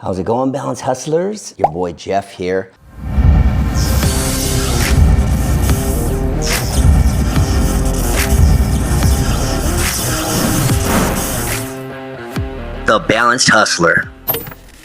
How's it going, Balance Hustlers? Your boy Jeff here. The Balanced Hustler.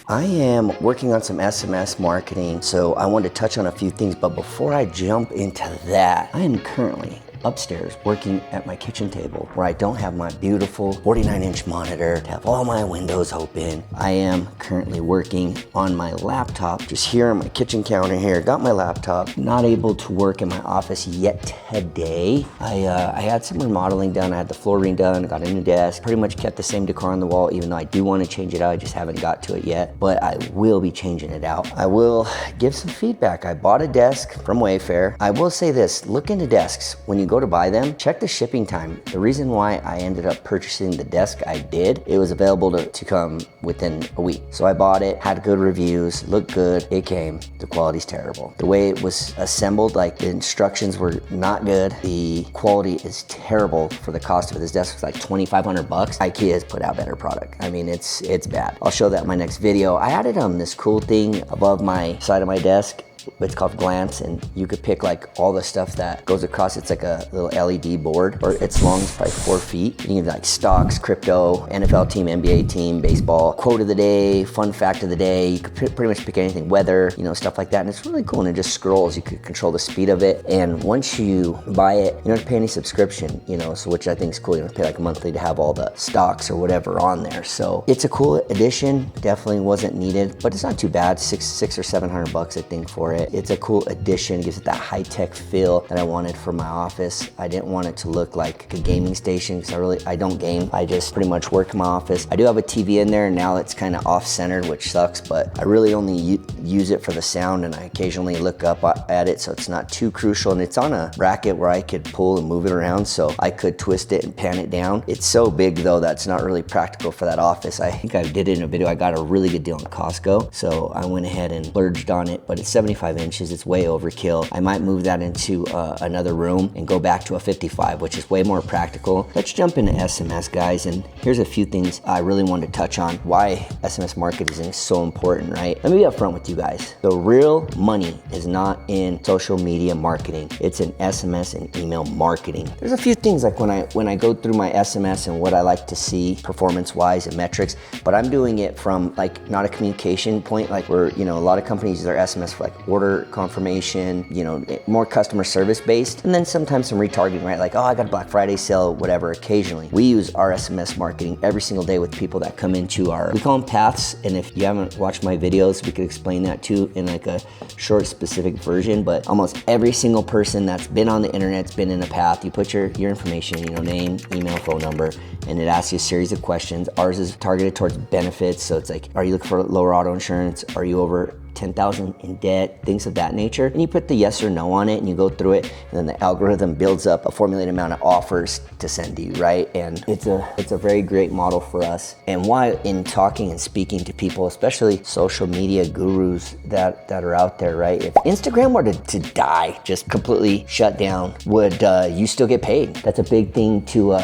I am working on some SMS marketing, so I wanted to touch on a few things, but before I jump into that, I am currently upstairs working at my kitchen table where I don't have my beautiful 49-inch monitor to have all my windows open. I am currently working on my laptop, just here on my kitchen counter here. Got my laptop, not able to work in my office yet today. I had some remodeling done. I had the floor redone, got a new desk, pretty much kept the same decor on the wall, even though I do want to change it out. I just haven't got to it yet, but I will be changing it out. I will give some feedback. I bought a desk from Wayfair. I will say this, look into desks. When you go to buy them, check the shipping time. The reason why I ended up purchasing the desk I did, it was available to come within a week. So I bought it, had good reviews, looked good, it came. The quality's terrible. The way it was assembled, like the instructions were not good. The quality is terrible for the cost of it. This desk was like $2,500. IKEA has put out better product. I mean, it's bad. I'll show that in my next video. I added this cool thing above my side of my desk. It's called Glance, and you could pick like all the stuff that goes across. It's like a little LED board, or its long is probably 4 feet. You can like stocks, crypto, NFL team, NBA team, baseball, quote of the day, fun fact of the day. You could pretty much pick anything, weather, stuff like that. And it's really cool, and it just scrolls. You could control the speed of it. And once you buy it, you don't have to pay any subscription, so which I think is cool. You don't have to pay like monthly to have all the stocks or whatever on there. So it's a cool addition. Definitely wasn't needed, but it's not too bad. $600 or $700, I think, for it. It's a cool addition, gives it that high-tech feel that I wanted for my office. I didn't want it to look like a gaming station because I don't game. I just pretty much work in my office. I do have a TV in there, and now it's kind of off-centered, which sucks, but I really only use it for the sound, and I occasionally look up at it, so it's not too crucial. And it's on a bracket where I could pull and move it around, so I could twist it and pan it down. It's so big, though, that's not really practical for that office. I think I did it in a video. I got a really good deal in Costco, so I went ahead and splurged on it, but it's 75 inches. It's way overkill. I might move that into another room and go back to a 55, which is way more practical. Let's jump into SMS, guys, and here's a few things I really wanted to touch on. Why SMS marketing is so important, right? Let me be upfront with you guys. The real money is not in social media marketing. It's in SMS and email marketing. There's a few things like when I go through my SMS and what I like to see performance-wise and metrics, but I'm doing it from like not a communication point, like where a lot of companies use their SMS for like order confirmation, more customer service based, and then sometimes some retargeting, right? Like, oh, I got a Black Friday sale, whatever. Occasionally, we use our SMS marketing every single day with people that come into we call them paths. And if you haven't watched my videos, we could explain that too in like a short specific version. But almost every single person that's been on the internet's been in a path. You put your information, name, email, phone number, and it asks you a series of questions. Ours is targeted towards benefits, so it's like, are you looking for lower auto insurance? Are you over 10,000 in debt, things of that nature, and you put the yes or no on it, and you go through it, and then the algorithm builds up a formulated amount of offers to send you, right? And it's a very great model for us. And why, in talking and speaking to people, especially social media gurus that are out there, right? If Instagram were to die, just completely shut down, would you still get paid? That's a big thing to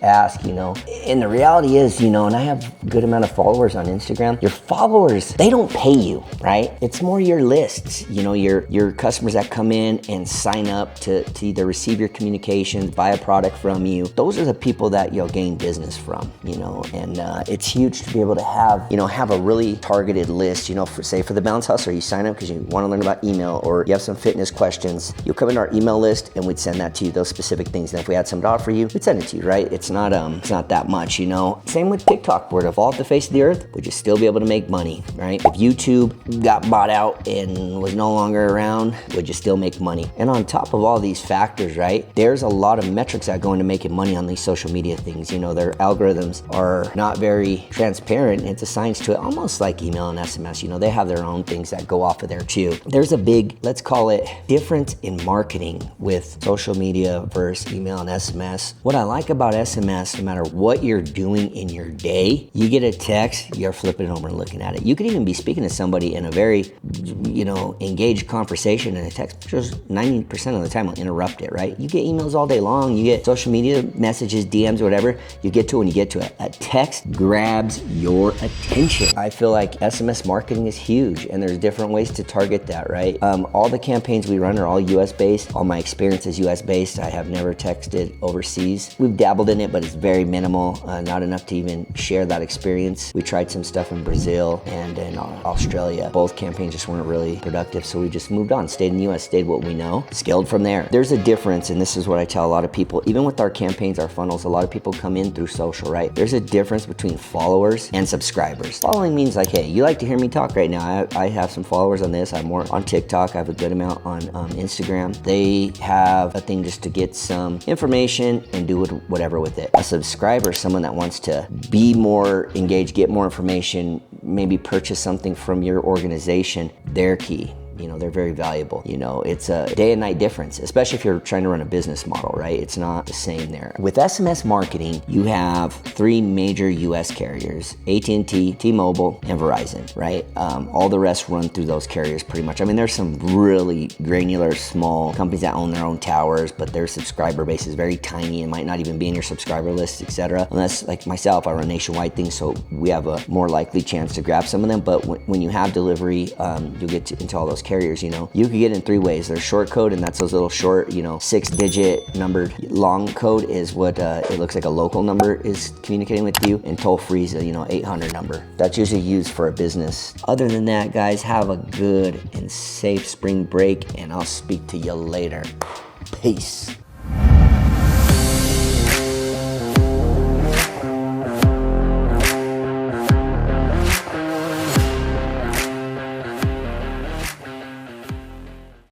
ask, And the reality is, and I have a good amount of followers on Instagram. Your followers, they don't pay you, right? It's more your lists, your customers that come in and sign up to either receive your communications, buy a product from you. Those are the people that you'll gain business from, and it's huge to be able to have a really targeted list, for the Balance Hustler, you sign up because you want to learn about email or you have some fitness questions. You'll come in our email list and we'd send that to you, those specific things. And if we had some to offer you, we'd send it to you, right? It's not that much, Same with TikTok. Were to fall off the face of the earth, would you still be able to make money, right? If YouTube got bought out and was no longer around, would you still make money? And on top of all these factors, right, there's a lot of metrics that go into making money on these social media things. Their algorithms are not very transparent. It's a science to it, almost like email and SMS. They have their own things that go off of there too. There's a big, let's call it, difference in marketing with social media versus email and SMS. What I like about SMS, no matter what you're doing in your day, you get a text, you're flipping it over and looking at it. You could even be speaking to somebody in a very very, engaged conversation, and a text just 90% of the time will interrupt it, right? You get emails all day long, you get social media messages, DMs, whatever, you get to it when you get to it. A text grabs your attention. I feel like SMS marketing is huge, and there's different ways to target that, right? All the campaigns we run are all US based. All my experience is US based. I have never texted overseas. We've dabbled in it, but it's very minimal, not enough to even share that experience. We tried some stuff in Brazil and in Australia. Both campaigns just weren't really productive, so we just moved on, stayed in the US, stayed what we know, scaled from there. There's a difference, and this is what I tell a lot of people, even with our campaigns, our funnels, a lot of people come in through social, right? There's a difference between followers and subscribers. Following means like, hey, you like to hear me talk right now. I have some followers on this. I'm more on TikTok. I have a good amount on Instagram. They have a thing just to get some information and do whatever with it. A subscriber is someone that wants to be more engaged, get more information, maybe purchase something from your organization. They're key. They're very valuable. It's a day and night difference, especially if you're trying to run a business model, right? It's not the same there. With SMS marketing, you have 3 major US carriers, AT&T, T-Mobile, and Verizon, right? All the rest run through those carriers pretty much. I mean, there's some really granular, small companies that own their own towers, but their subscriber base is very tiny and might not even be in your subscriber list, etc. Unless, like myself, I run nationwide things, so we have a more likely chance to grab some of them. But when you have delivery, you'll get into all those carriers. You can get in 3 ways. There's short code, and that's those little short, 6-digit numbered. Long code is what it looks like a local number is communicating with you, and toll free is a 800 number. That's usually used for a business. Other than that, guys, have a good and safe spring break, and I'll speak to you later. Peace.